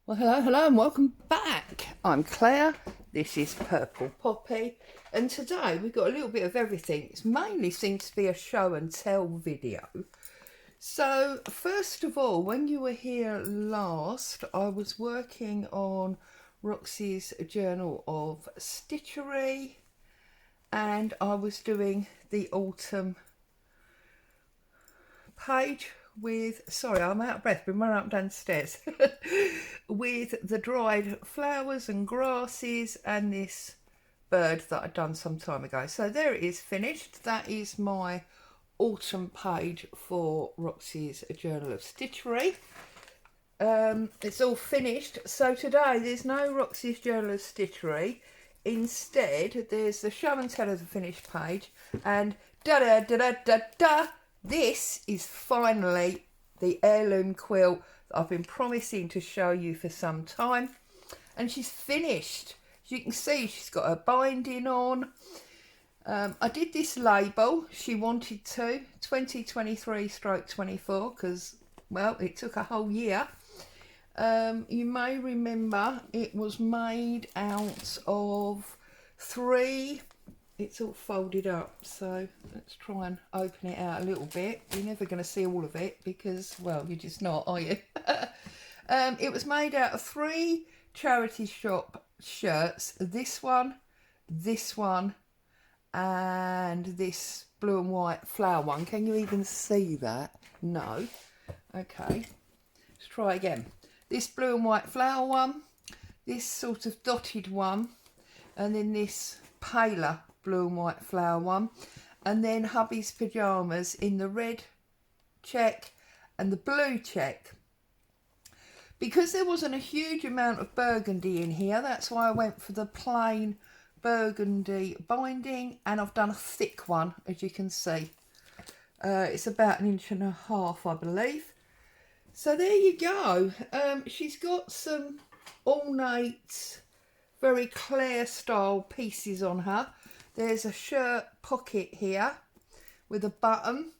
Well, hello and welcome back. I'm Claire, this is Purple Poppy, and today we've got a little bit of everything. It mainly seems to be a show and tell video. So, first of all, when you were here last, I was working on Roxy's Journal of Stitchery, and I was doing the autumn page with, sorry, I'm out of breath, been running up and down the stairs, with the dried flowers and grasses and this bird that I'd done some time ago. So there it is, finished. That is my autumn page for Roxy's Journal of Stitchery. It's all finished. So today there's no Roxy's Journal of Stitchery. Instead, there's the show and tell of the finished page, and da da da da da da. This is finally the heirloom quilt that I've been promising to show you for some time, and she's finished. As you can see, she's got her binding on. I did this label, she wanted to, 2023/24, because, well, it took a whole year. You may remember it was made out of 3, it's all folded up, so let's try and open it out a little bit. You're never going to see all of it because, well, you're just not, are you? It was made out of 3 charity shop shirts, this one, and this blue and white flower one. Can you even see that? No. Okay, let's try again. This blue and white flower one, this sort of dotted one, and then this paler blue and white flower one, and then hubby's pyjamas in the red check and the blue check. Because there wasn't a huge amount of burgundy in here, that's why I went for the plain burgundy binding, and I've done a thick one, as you can see. It's about 1.5 inches, I believe. So there you go. She's got some ornate, very Claire style pieces on her. There's a shirt pocket here with a button.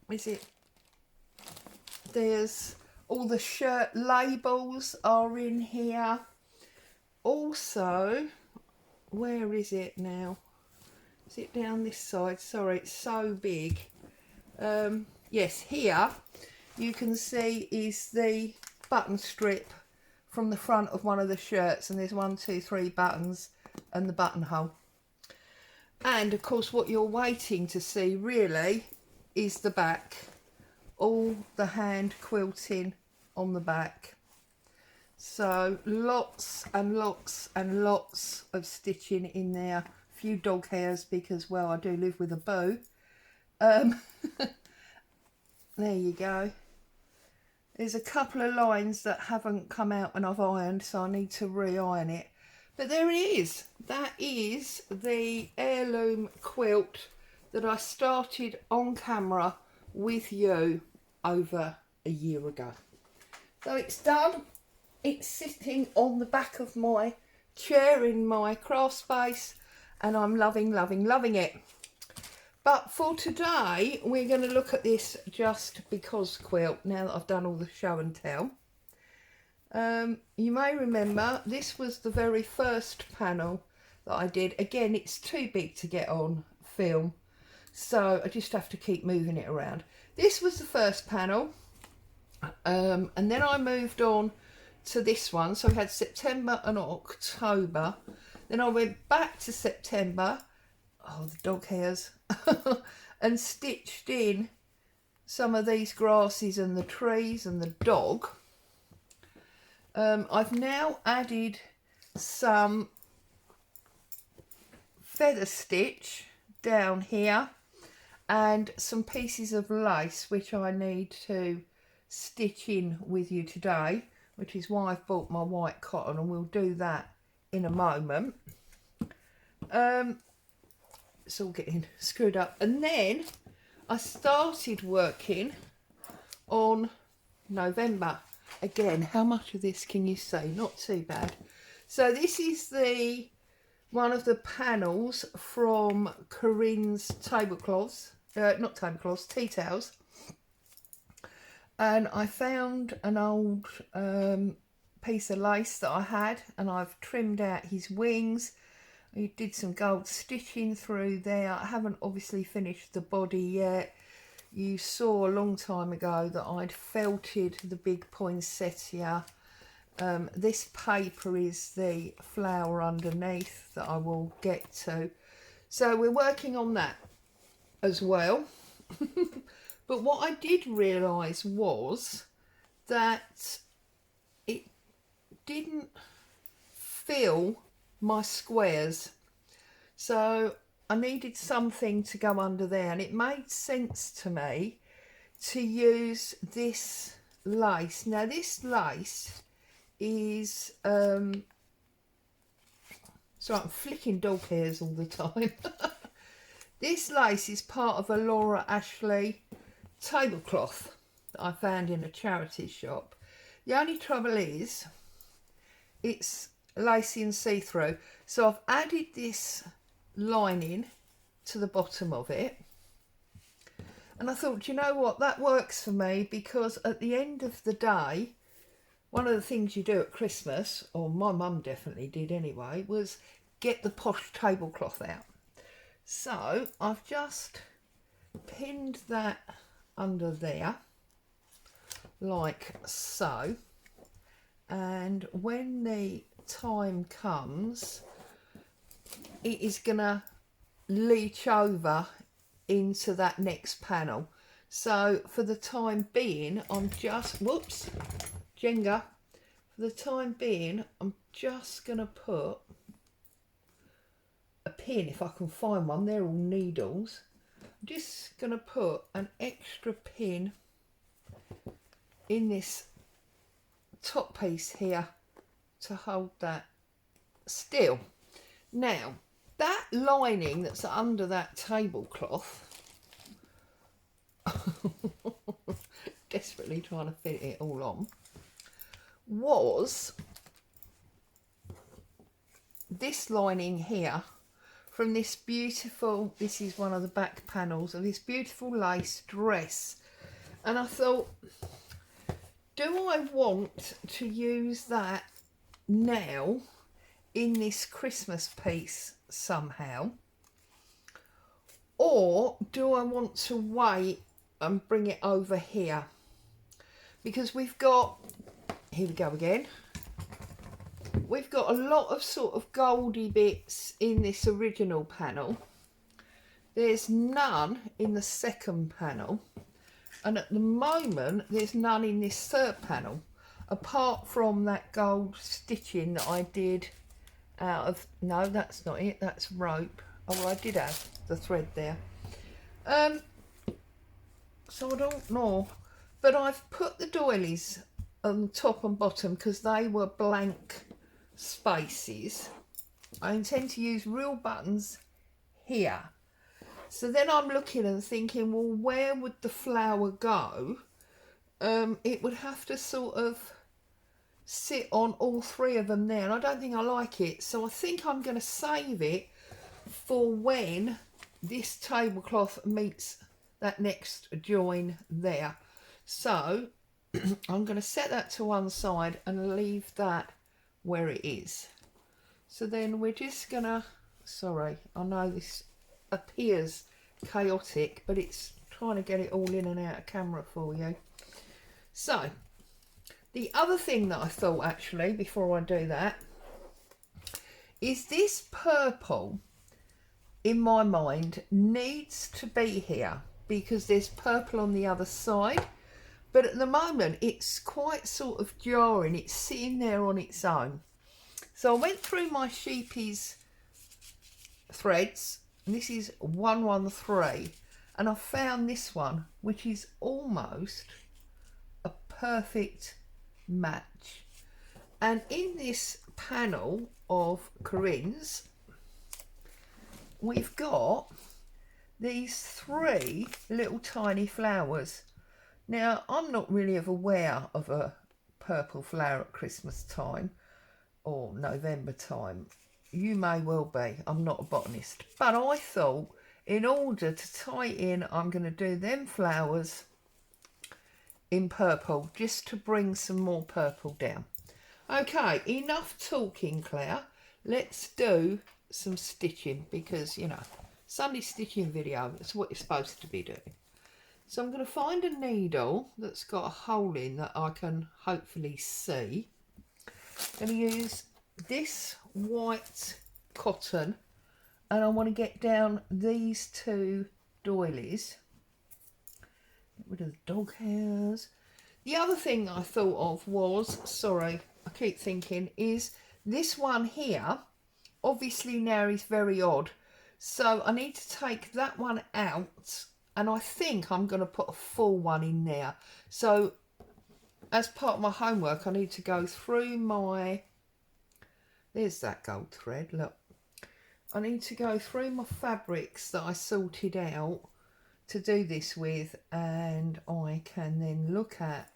Is it? There's all the shirt labels are in here. Also, where is it now? Is it down this side? Sorry, it's so big. Yes, here you can see is the button strip from the front of one of the shirts, and there's 1, 2, 3 buttons and the buttonhole. And of course what you're waiting to see really is the back, all the hand quilting on the back. So lots and lots and lots of stitching in there. A few dog hairs because, well, I do live with a boo. There you go. There's a couple of lines that haven't come out when I've ironed, so I need to re-iron it. But there it is. That is the heirloom quilt that I started on camera with you over a year ago. So it's done. It's sitting on the back of my chair in my craft space, and I'm loving, loving, loving it. But for today, we're going to look at this just because quilt, now that I've done all the show and tell. You may remember, this was the very first panel that I did. Again, it's too big to get on film, so I just have to keep moving it around. This was the first panel, and then I moved on to this one. So we had September and October. Then I went back to September. Oh, the dog hairs. And stitched in some of these grasses and the trees and the dog. I've now added some feather stitch down here and some pieces of lace which I need to stitch in with you today, which is why I've bought my white cotton, and we'll do that in a moment. It's all getting screwed up. And then I started working on November. Again, how much of this can you see? Not too bad. So this is one of the panels from Corinne's tablecloths, not tablecloths, tea towels. and I found an old piece of lace that I had, and I've trimmed out his wings. I did some gold stitching through there. I haven't obviously finished the body yet. You saw a long time ago that I'd felted the big poinsettia. This paper is the flower underneath that I will get to. So we're working on that as well. But what I did realise was that it didn't fill my squares. So I needed something to go under there, and it made sense to me to use this lace. Now this lace is sorry, I'm flicking dog hairs all the time. This lace is part of a Laura Ashley tablecloth that I found in a charity shop. The only trouble is it's lacy and see-through, so I've added this lining to the bottom of it, and I thought, you know what, that works for me, because at the end of the day, one of the things you do at Christmas, or my mum definitely did anyway, was get the posh tablecloth out. So I've just pinned that under there like so, and when the time comes, it is gonna leach over into that next panel. So for the time being, I'm just, whoops, Jenga, for the time being, I'm just gonna put a pin, if I can find one, they're all needles. I'm just gonna put an extra pin in this top piece here to hold that still. Now that lining that's under that tablecloth, desperately trying to fit it all on, was this lining here from this beautiful, this is one of the back panels of this beautiful lace dress. And I thought, do I want to use that now in this Christmas piece somehow, or do I want to wait and bring it over here? Because we've got, here we go again, we've got a lot of sort of goldy bits in this original panel. There's none in the second panel, and at the moment there's none in this third panel, apart from that gold stitching that I did out of, no, that's not it, that's rope. Oh, well, I did have the thread there. So I don't know, but I've put the doilies on top and bottom because they were blank spaces. I intend to use real buttons here. So then I'm looking and thinking, well, where would the flower go? It would have to sort of sit on all three of them there, and I don't think I like it. So I think I'm going to save it for when this tablecloth meets that next join there. So I'm going to set that to one side and leave that where it is. So then we're just going to, sorry, I know this appears chaotic, but it's trying to get it all in and out of camera for you. So the other thing that I thought, actually, before I do that, is this purple, in my mind, needs to be here because there's purple on the other side, but at the moment it's quite sort of jarring. It's sitting there on its own. So I went through my sheepies threads, and this is 113, and I found this one, which is almost a perfect match. And in this panel of Corinne's, we've got these three little tiny flowers. Now, I'm not really aware of a purple flower at Christmas time or November time. You may well be, I'm not a botanist, but I thought in order to tie in, I'm going to do them flowers in purple, just to bring some more purple down. Okay, enough talking, Claire. Let's do some stitching, because, you know, Sunday stitching video, it's what you're supposed to be doing. So I'm going to find a needle that's got a hole in that I can hopefully see. I'm going to use this white cotton, and I want to get down these two doilies. Get rid of the dog hairs. The other thing I thought of was, sorry, I keep thinking, is this one here, obviously now is very odd. So I need to take that one out, and I think I'm going to put a full one in there. So as part of my homework, I need to go through my, there's that gold thread, look. I need to go through my fabrics that I sorted out to do this with, and I can then look at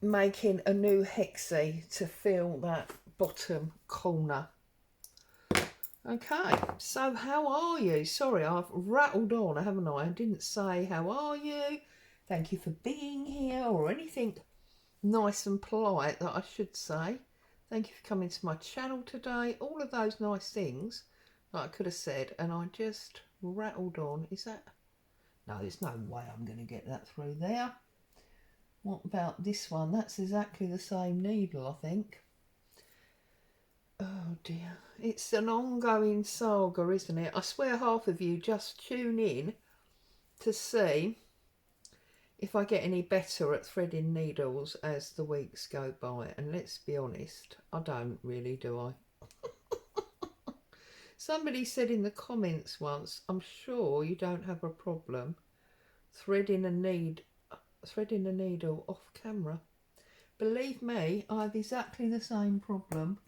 making a new hexie to fill that bottom corner. Okay, so how are you? Sorry, I've rattled on, haven't I? I didn't say how are you, thank you for being here, or anything nice and polite that I should say. Thank you for coming to my channel today. All of those nice things that I could have said, and I just rattled on. Is that... No, there's no way I'm going to get that through there. What about this one? That's exactly the same needle, I think. Oh dear. It's an ongoing saga, isn't it? I swear half of you just tune in to see if I get any better at threading needles as the weeks go by. And let's be honest, I don't really, do I? Somebody said in the comments once, I'm sure you don't have a problem threading a needle off camera. Believe me, I have exactly the same problem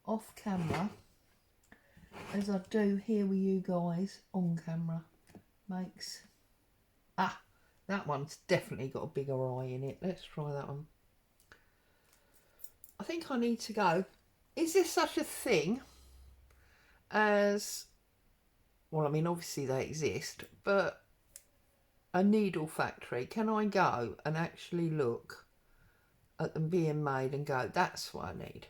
off camera as I do here with you guys on camera. Makes... Ah, that one's definitely got a bigger eye in it. Let's try that one. I think I need to go. Is there such a thing as... Well, I mean, obviously they exist, but a needle factory. Can I go and actually look at them being made and go, that's what I need?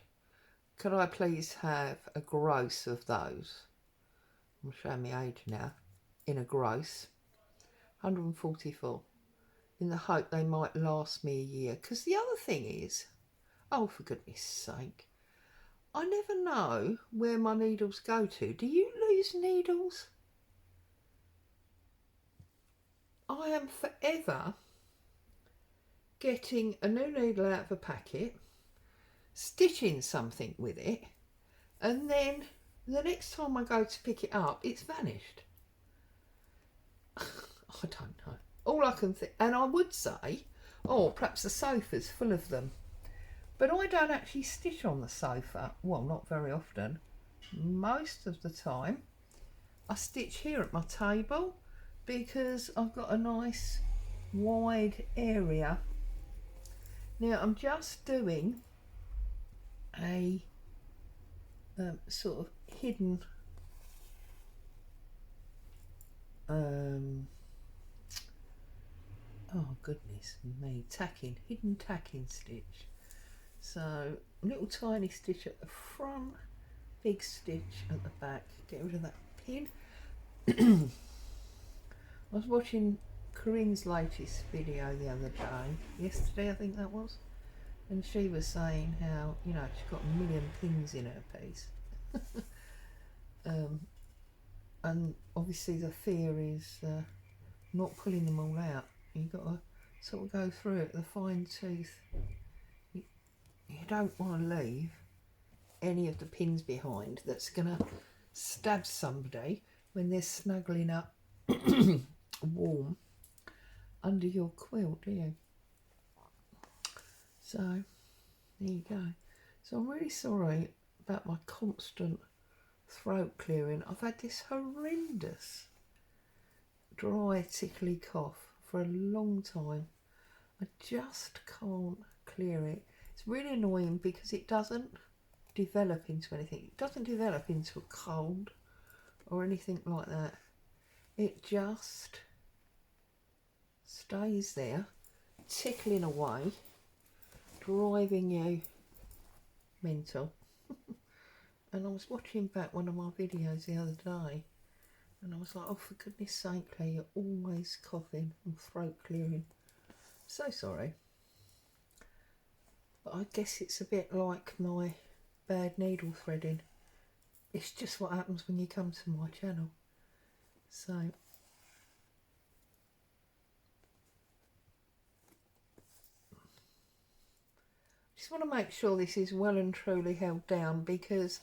Could I please have a gross of those? I'm showing my age now. In a gross. 144. In the hope they might last me a year. Because the other thing is, oh, for goodness sake, I never know where my needles go to. Do you lose needles? I am forever getting a new needle out of a packet, stitching something with it, and then the next time I go to pick it up, it's vanished. I don't know. All I can think, and I would say, oh, perhaps the sofa's full of them. But I don't actually stitch on the sofa. Well, not very often. Most of the time, I stitch here at my table because I've got a nice wide area. Now, I'm just doing a sort of hidden oh goodness me, hidden tacking stitch. So little tiny stitch at the front, big stitch at the back. Get rid of that pin. I was watching Corinne's latest video the other day, yesterday I think that was, and she was saying how, you know, she's got a million pins in her piece. And obviously the fear is not pulling them all out. You've got to sort of go through it with a fine tooth. You don't want to leave any of the pins behind that's going to stab somebody when they're snuggling up warm under your quilt, do you? So there you go. So I'm really sorry about my constant throat clearing. I've had this horrendous dry tickly cough for a long time. I just can't clear it. It's really annoying because it doesn't develop into anything. It doesn't develop into a cold or anything like that. It just stays there, tickling away, driving you mental. And I was watching back one of my videos the other day, and I was like, oh, for goodness sake, Claire, you're always coughing and throat clearing. So sorry. But I guess it's a bit like my bad needle threading. It's just what happens when you come to my channel. So just want to make sure this is well and truly held down, because,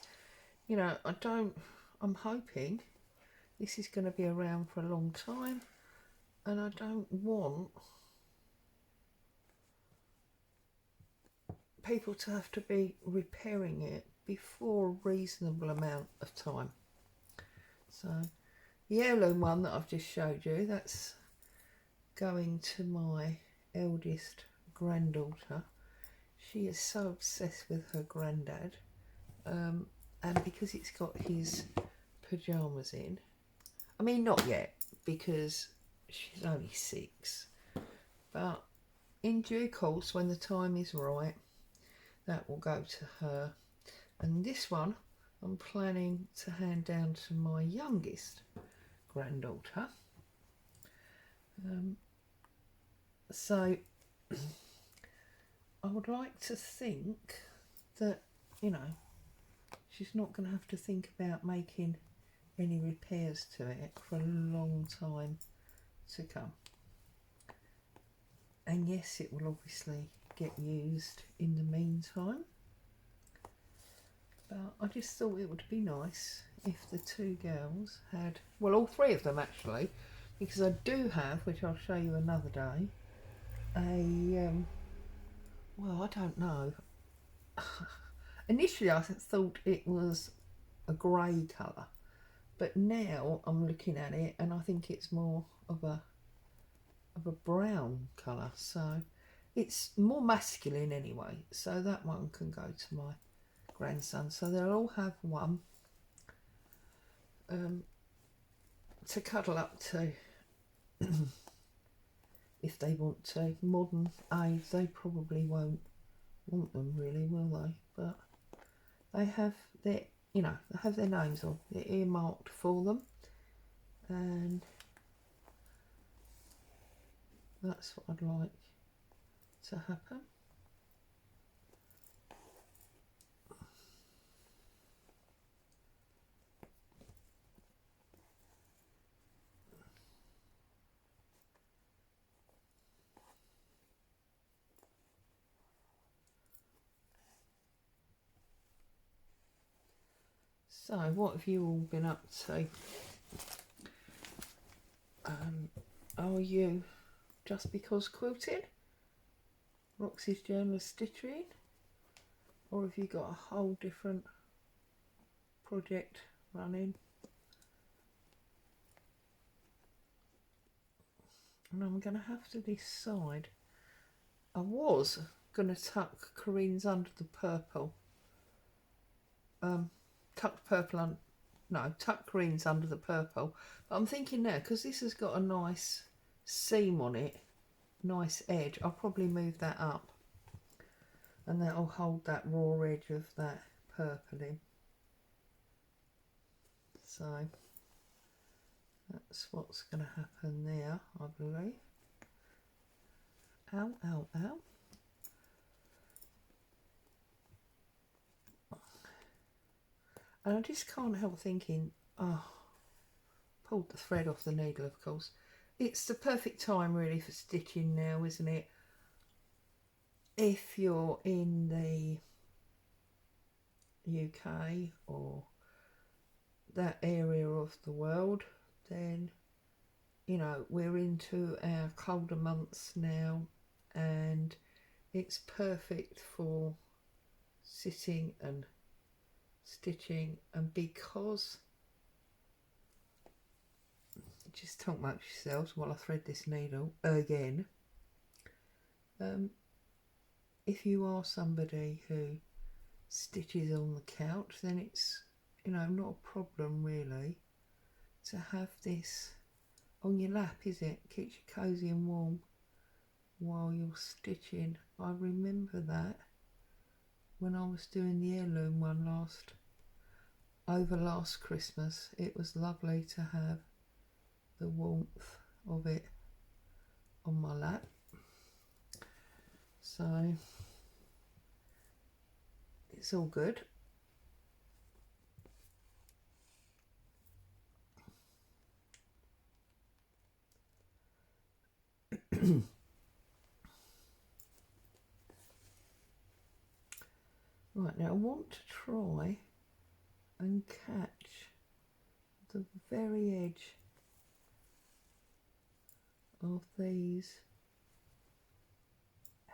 you know, I'm hoping this is going to be around for a long time, and I don't want people to have to be repairing it before a reasonable amount of time. So the heirloom one that I've just showed you, that's going to my eldest granddaughter. She is so obsessed with her granddad, and because it's got his pyjamas in, I mean not yet because she's only 6, but in due course, when the time is right, that will go to her. And this one I'm planning to hand down to my youngest granddaughter. So I would like to think that, you know, she's not going to have to think about making any repairs to it for a long time to come. And yes, it will obviously get used in the meantime, but I just thought it would be nice if the 2 girls had, well, all 3 of them actually, because I do have, which I'll show you another day, a well, I don't know. Initially I thought it was a grey colour, but now I'm looking at it and I think it's more of a brown colour, so it's more masculine anyway, so that one can go to my grandson. So they'll all have one to cuddle up to if they want to. Modern age, they probably won't want them really, will they? But they have their, you know, they have their names on, they're earmarked for them, and that's what I'd like to happen. So what have you all been up to? Are you just because quilting? Roxy's Journal of Stitchery? Or have you got a whole different project running? And I'm going to have to decide. I was going to tuck Corinne's under the purple. Tuck Corinne's under the purple. But I'm thinking now, because this has got a nice seam on it, nice edge, I'll probably move that up. And that'll hold that raw edge of that purple in. So that's what's going to happen there, I believe. Ow, ow, ow. And I just can't help thinking, oh, pulled the thread off the needle, of course. It's the perfect time really for stitching now, isn't it? If you're in the UK or that area of the world, then, you know, we're into our colder months now, and it's perfect for sitting and stitching. And because, just talk amongst yourselves while I thread this needle again, if you are somebody who stitches on the couch, then it's, you know, not a problem really to have this on your lap, is it? Keeps you cosy and warm. while you're stitching. I remember that when I was doing the Heirloom one last Christmas. It was lovely to have the warmth of it on my lap. So it's all good. Right, now I want to try and catch the very edge of these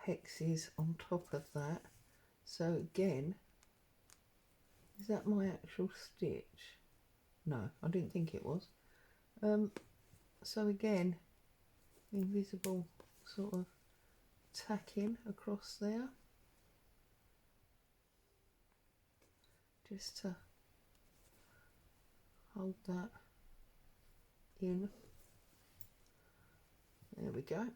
hexes on top of that. So again, is that my actual stitch? No, I didn't think it was. So again, invisible sort of tacking across there, just to hold that in. There we go.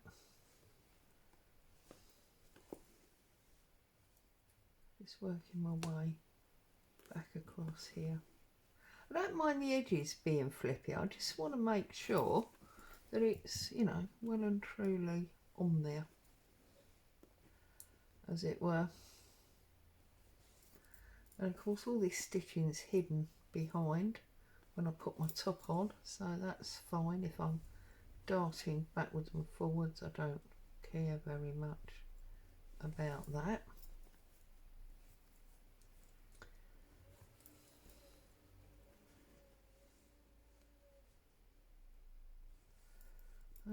Just working my way back across here. I don't mind the edges being flippy, I just want to make sure that it's, you know, well and truly on there, as it were. And of course all this stitching's hidden behind when I put my top on, so that's fine. If I'm darting backwards and forwards, I don't care very much about that.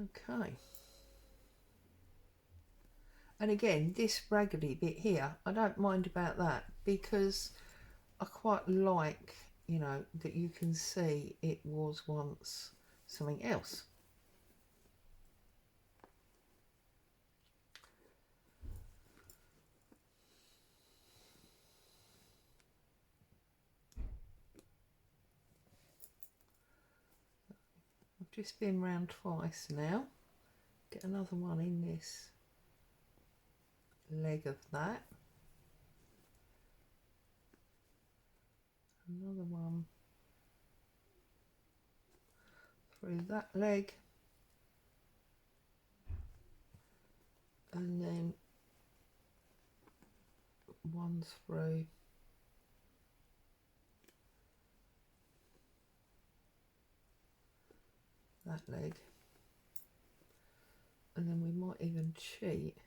Okay. And again, this raggedy bit here, I don't mind about that, because I quite like, you know, that you can see it was once something else. I've just been round twice now. Get another one in this leg of that. Another one through that leg. And then one through that leg. And then we might even cheat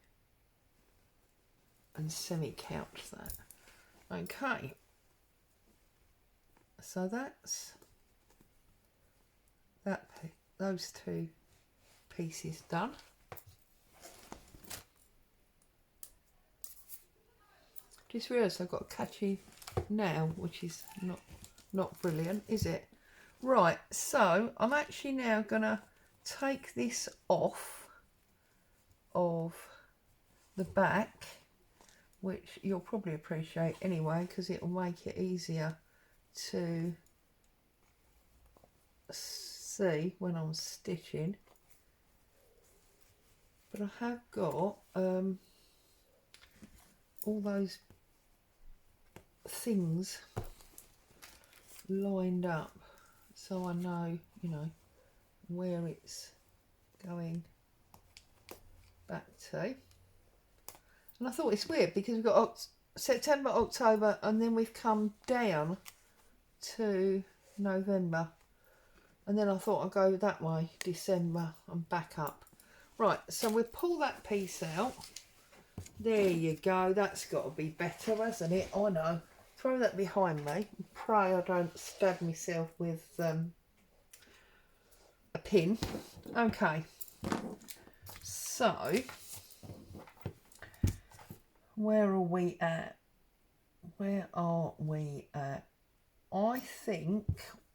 and semi-couch that. Okay, so that's that, those two pieces done. Just realised I've got a catchy nail, which is not brilliant, is it? Right, so I'm actually now gonna take this off of the back, which you'll probably appreciate anyway, because it'll make it easier to see when I'm stitching. But I have got all those things lined up, so I know, you know, where it's going back to. And I thought it's weird because we've got September, October, and then we've come down to November, and then I thought I'd go that way, December, and back up. Right, so we'll pull that piece out. There you go, that's got to be better, hasn't it? I know. Throw that behind me. Pray I don't stab myself with a pin. Okay, so where are we at? Where are we at? I think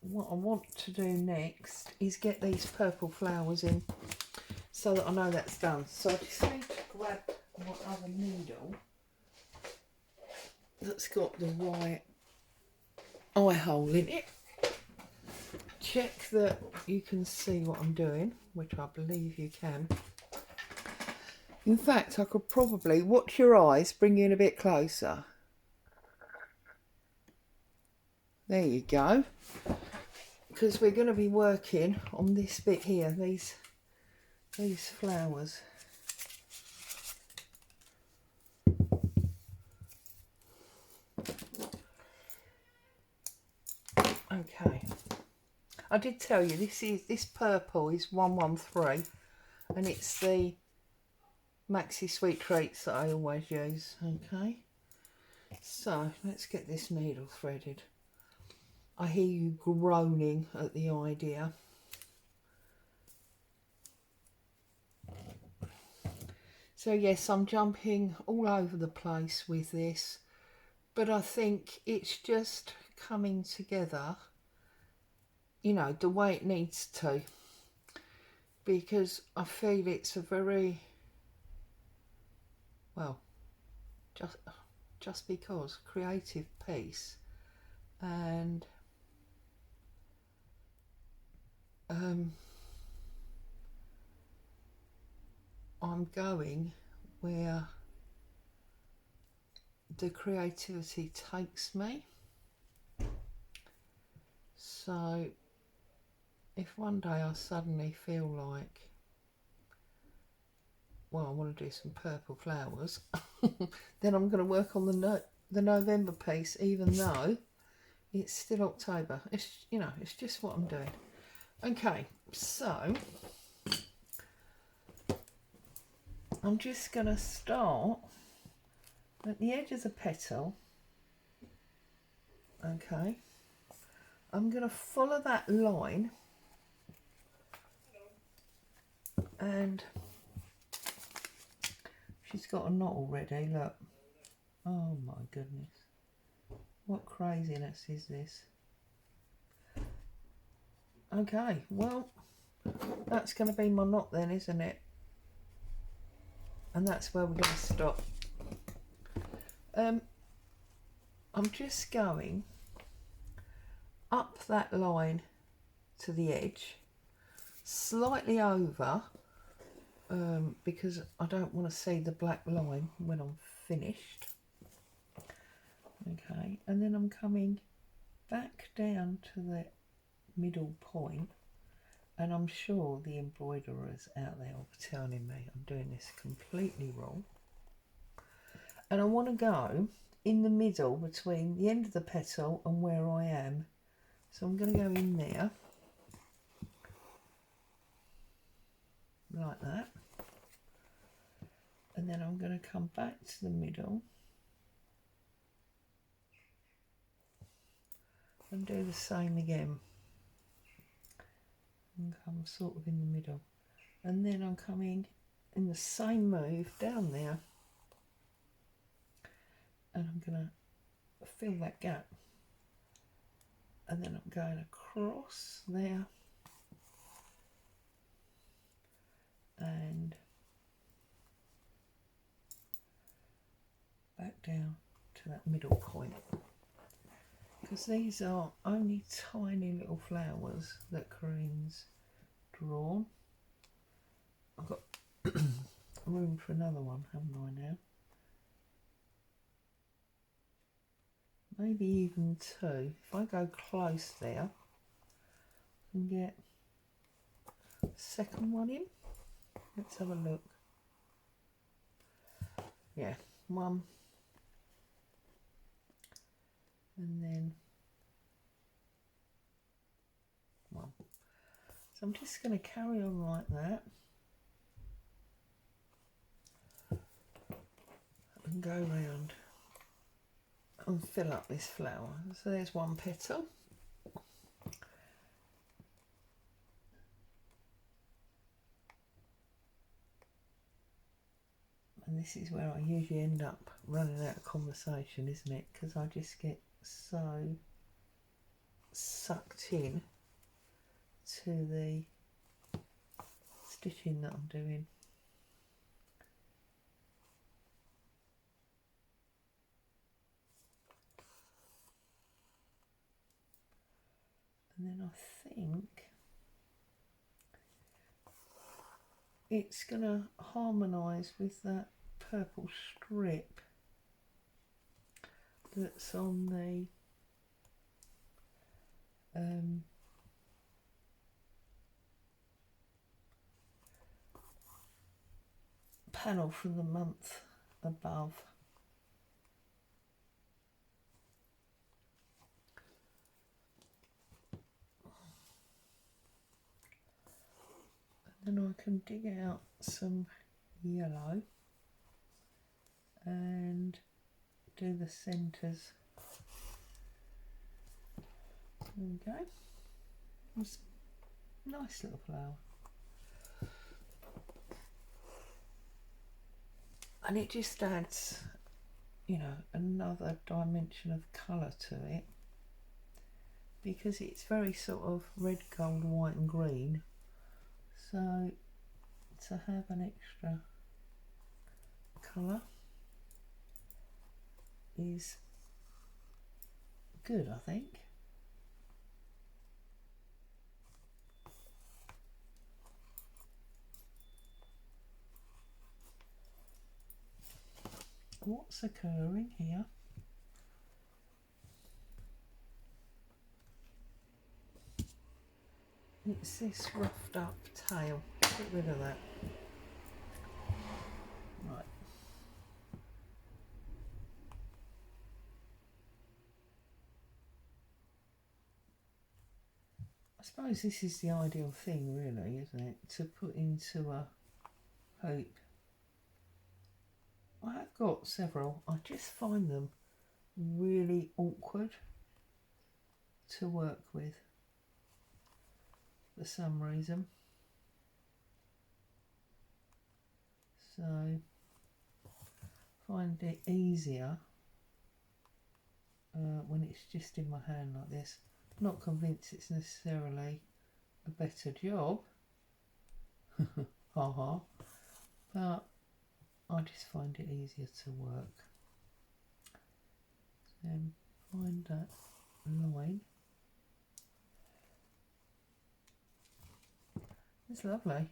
what I want to do next is get these purple flowers in, so that I know that's done. So I just need to grab my other needle that's got the right eye hole in it. Check that you can see what I'm doing, which I believe you can. In fact, I could probably watch your eyes, bring you in a bit closer. There you go. Because we're going to be working on this bit here, these flowers. Okay. I did tell you this purple is 113, and it's the Maxi Sweet Treats that I always use. Okay. So let's get this needle threaded. I hear you groaning at the idea. So yes, I'm jumping all over the place with this, but I think it's just coming together, you know, the way it needs to, because I feel it's a very, well, just because creative piece, and I'm going where the creativity takes me. So if one day I suddenly feel like, well, I want to do some purple flowers, then I'm going to work on the November piece, even though it's still October. It's, you know, it's just what I'm doing. Okay, so I'm just going to start at the edge of the petal. Okay, I'm going to follow that line, and she's got a knot already, look. Oh my goodness, what craziness is this? Okay, well, that's going to be my knot then, isn't it? And that's where we're going to stop. I'm just going up that line to the edge, slightly over, because I don't want to see the black line when I'm finished. Okay, and then I'm coming back down to the middle point, and I'm sure the embroiderers out there will be telling me I'm doing this completely wrong. And I want to go in the middle between the end of the petal and where I am. So I'm going to go in there, like that. And then I'm going to come back to the middle and do the same again. And come sort of in the middle. And then I'm coming in the same move down there. And I'm going to fill that gap. And then I'm going across there. And back down to that middle point. Because these are only tiny little flowers that Corinne's drawn. I've got room for another one, haven't I now? Maybe even two. If I go close there, I can get a second one in. Let's have a look. Yeah, one. And then one. So I'm just going to carry on like that. And go round and fill up this flower. So there's one petal. And this is where I usually end up running out of conversation, isn't it? Because I just get so sucked in to the stitching that I'm doing. And then I think it's going to harmonise with that purple strip that's on the panel from the month above. And then I can dig out some yellow and do the centres. There we go. It's a nice little flower. And it just adds, you know, another dimension of colour to it, because it's very sort of red, gold, white and green. So to have an extra colour is good, I think. What's occurring here? It's this roughed up tail. Get rid of that. Right. I suppose this is the ideal thing, really, isn't it? To put into a hoop. I have got several. I just find them really awkward to work with for some reason. So find it easier when it's just in my hand like this. Not convinced it's necessarily a better job, haha, but I just find it easier to work. Then find that line. It's lovely.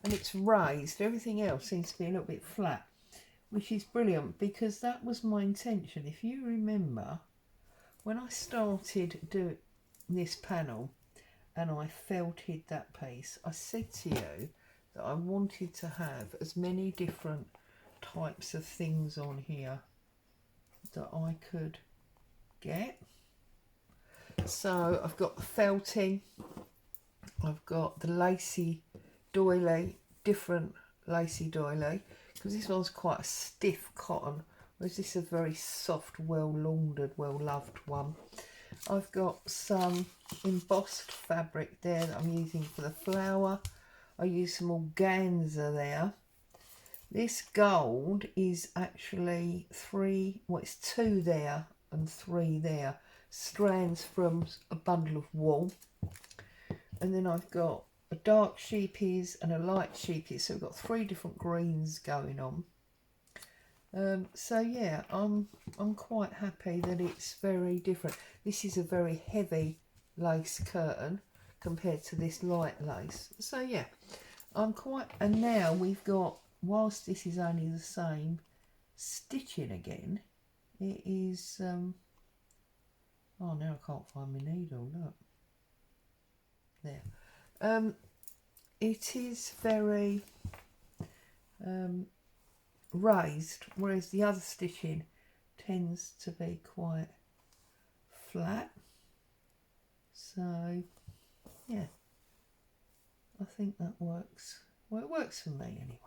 And it's raised. Everything else seems to be a little bit flat, which is brilliant, because that was my intention. If you remember, when I started doing this panel and I felted that piece, I said to you that I wanted to have as many different types of things on here that I could get. So I've got the felting, I've got the lacy doily, different lacy doily, because this one's quite a stiff cotton, whereas this is a very soft, well laundered, well loved one. I've got some embossed fabric there that I'm using for the flower. I use some organza there. This gold is actually it's 2 there and 3 there, strands from a bundle of wool. And then I've got a dark sheepies and a light sheepies, so we've got 3 different greens going on. So yeah, I'm quite happy that it's very different. This is a very heavy lace curtain compared to this light lace. So yeah, and now we've got, whilst this is only the same stitching again, it is, oh, now I can't find my needle, look. There. It is very raised, whereas the other stitching tends to be quite flat. So yeah, I think that works. Well, it works for me anyway.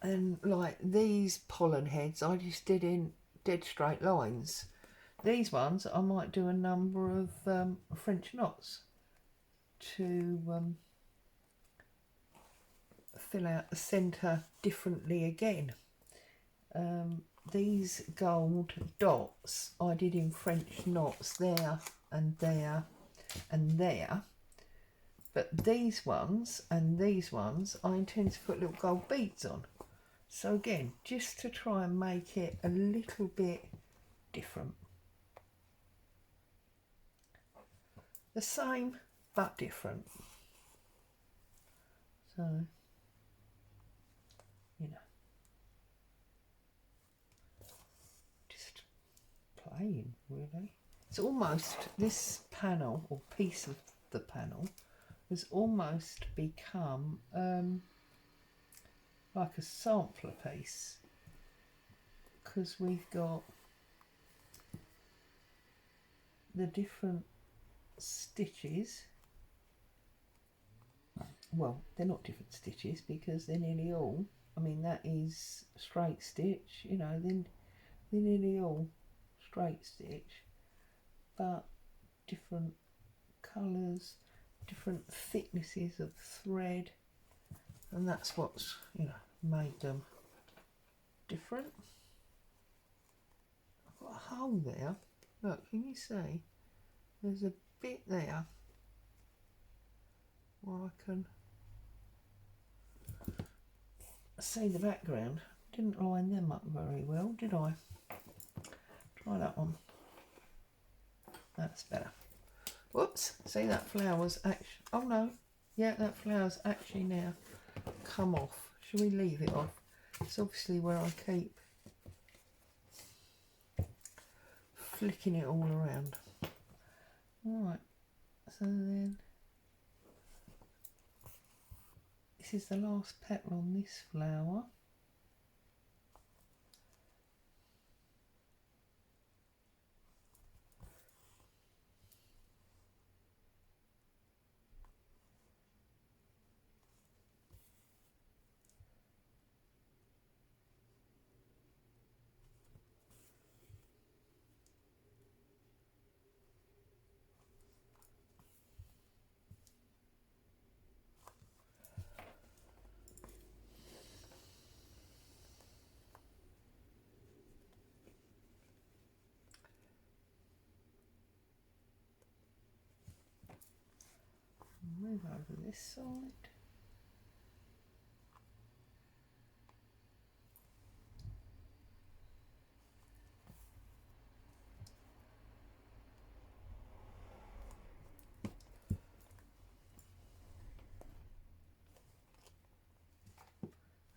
And like these pollen heads, I just did in dead straight lines. These ones I might do a number of French knots to fill out the centre differently again. These gold dots I did in French knots there and there and there, but these ones and these ones I intend to put little gold beads on. So again, just to try and make it a little bit different. the same but different. So, you know, just plain really. It's almost, this panel or piece of the panel has almost become like a sampler piece, because we've got the different stitches. Well, they're not different stitches because they're nearly all, I mean that is straight stitch, you know, then they're nearly all straight stitch, but different colours, different thicknesses of thread, and that's what's, you know, made them different. I've got a hole there, look, can you see? There's a bit there where I can see the background. Didn't line them up very well, did I? Try that one. That's better. Whoops, see that flower's actually, oh no, yeah, that flower's actually now come off. Shall we leave it off? It's obviously where I keep flicking it all around. Right, so then this is the last petal on this flower. Move over this side.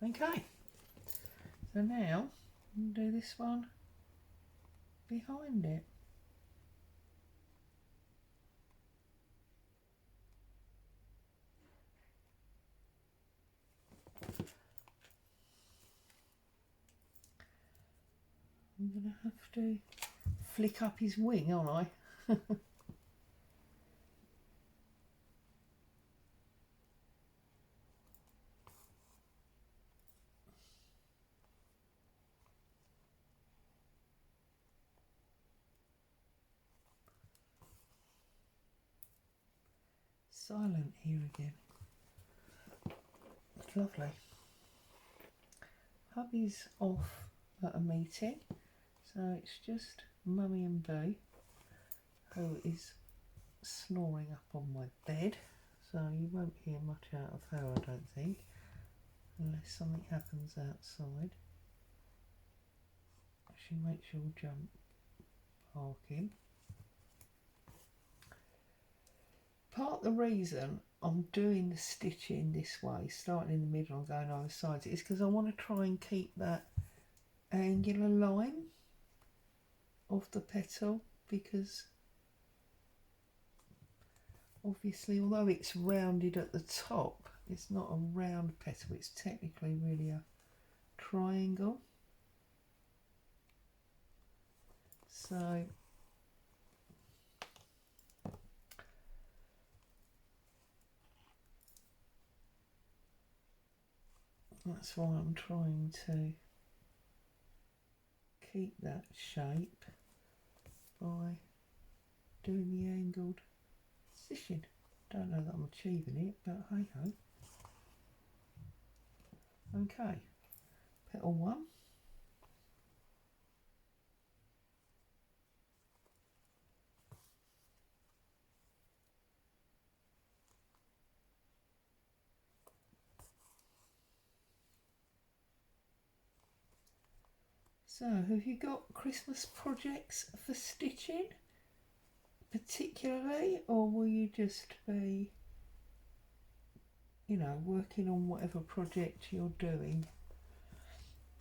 Okay, so now I'm going to do this one behind it. I'm going to have to flick up his wing, aren't I? Silent here again. It's lovely. Hubby's off at a meeting, so it's just Mummy and Boo, who is snoring up on my bed, so you won't hear much out of her, I don't think, unless something happens outside. She makes you all jump barking. Part of the reason I'm doing the stitching this way, starting in the middle and going over the sides, is because I want to try and keep that angular line of the petal, because obviously although it's rounded at the top, it's not a round petal, it's technically really a triangle. So that's why I'm trying to keep that shape by doing the angled stitching. Don't know that I'm achieving it, but hey ho. Okay, petal one. So, have you got Christmas projects for stitching? particularly, or will you just be, you know, working on whatever project you're doing?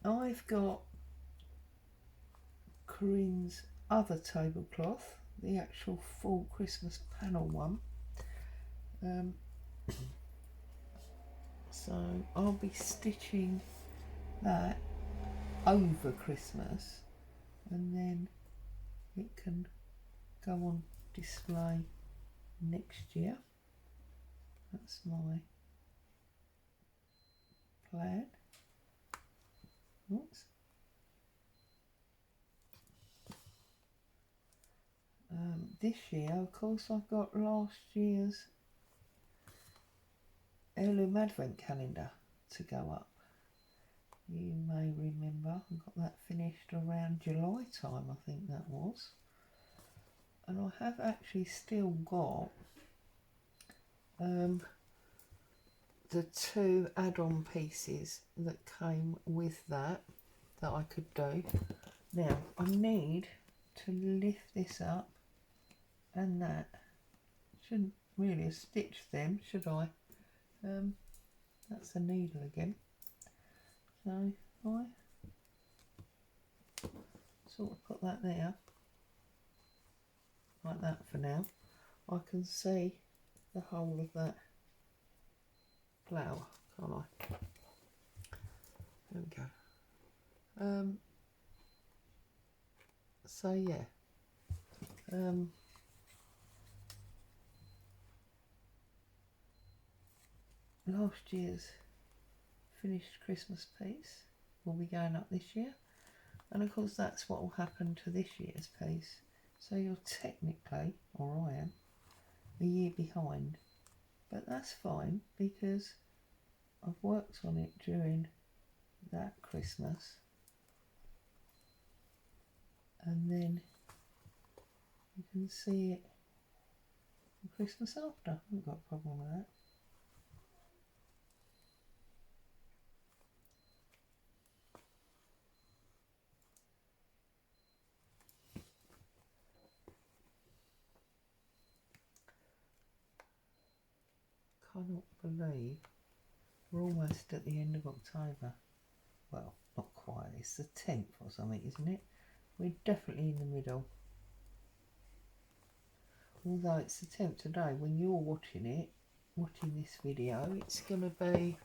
I've got Corinne's other tablecloth, the actual full Christmas panel one. So I'll be stitching that over Christmas, and then it can go on display next year. That's my plan. Oops. This year, of course, I've got last year's Heirloom advent calendar to go up. You may remember I got that finished around July time, I think that was. And I have actually still got the 2 add-on pieces that came with that I could do. Now I need to lift this up, and that shouldn't really have stitched them, should I? That's a needle again. So I sort of put that there, like that for now. I can see the whole of that flower, can't I? There we go. So yeah. Last year's finished Christmas piece will be going up this year, and of course that's what will happen to this year's piece. So you're technically, or I am, a year behind, but that's fine because I've worked on it during that Christmas, and then you can see it the Christmas after. I haven't got a problem with that. Cannot believe we're almost at the end of October. Well, not quite, it's the 10th or something, isn't it? We're definitely in the middle. Although it's the 10th today, when you're watching this video, it's going to be,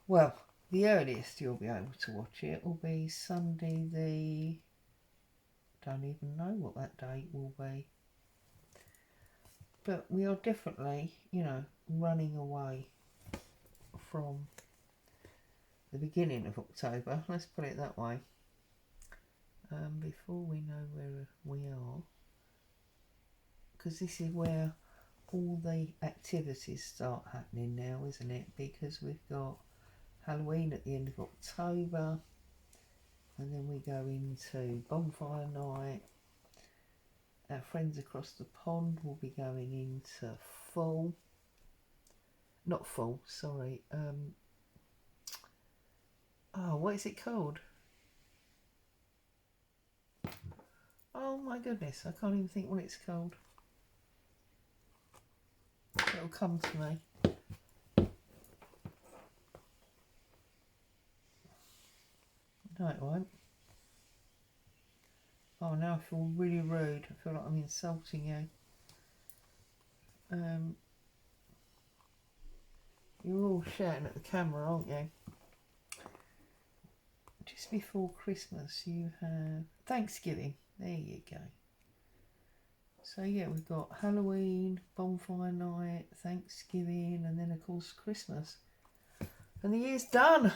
well, the earliest you'll be able to watch it will be Sunday the, don't even know what that date will be. But we are definitely, you know, running away from the beginning of October, let's put it that way. Before we know where we are, because this is where all the activities start happening now, isn't it? Because we've got Halloween at the end of October, and then we go into bonfire night. Our friends across the pond will be going into fall. Not fall, sorry. Oh, what is it called? Oh my goodness, I can't even think what it's called. It'll come to me. No, it won't. Oh, now I feel really rude. I feel like I'm insulting you. You're all shouting at the camera, aren't you? Just before Christmas you have Thanksgiving. There you go. So yeah, we've got Halloween, bonfire night, Thanksgiving, and then of course Christmas. And the year's done.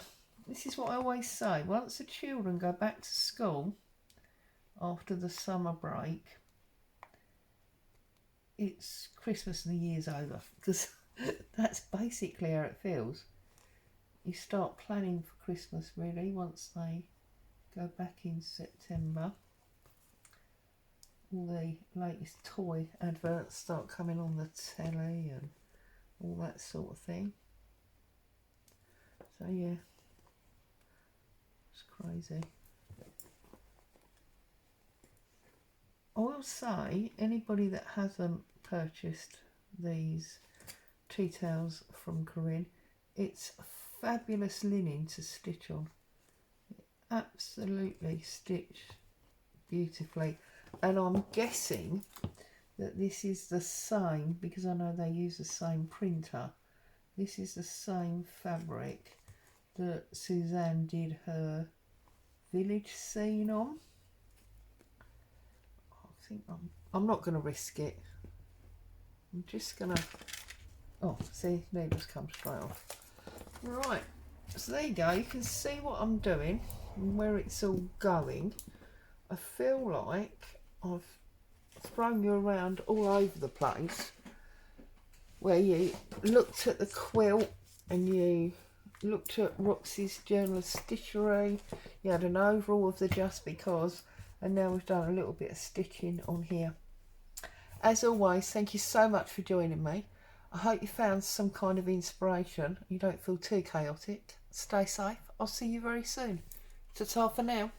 This is what I always say. Once the children go back to school after the summer break, it's Christmas and the year's over, because that's basically how it feels. You start planning for Christmas really once they go back in September. All the latest toy adverts start coming on the telly and all that sort of thing. So yeah, it's crazy. I will say, anybody that hasn't purchased these tea towels from Corinne, it's fabulous linen to stitch on. Absolutely stitched beautifully. And I'm guessing that this is the same, because I know they use the same printer. This is the same fabric that Suzanne did her village scene on. I think I'm not going to risk it. I'm just going to... Oh, see, needles come straight off. Right, so there you go. You can see what I'm doing and where it's all going. I feel like I've thrown you around all over the place, where you looked at the quilt and you looked at Roxy's Journal of Stitchery, you had an overall of the Just Because, and now we've done a little bit of stitching on here. As always, thank you so much for joining me. I hope you found some kind of inspiration. You don't feel too chaotic. Stay safe. I'll see you very soon. Ta-ta for now.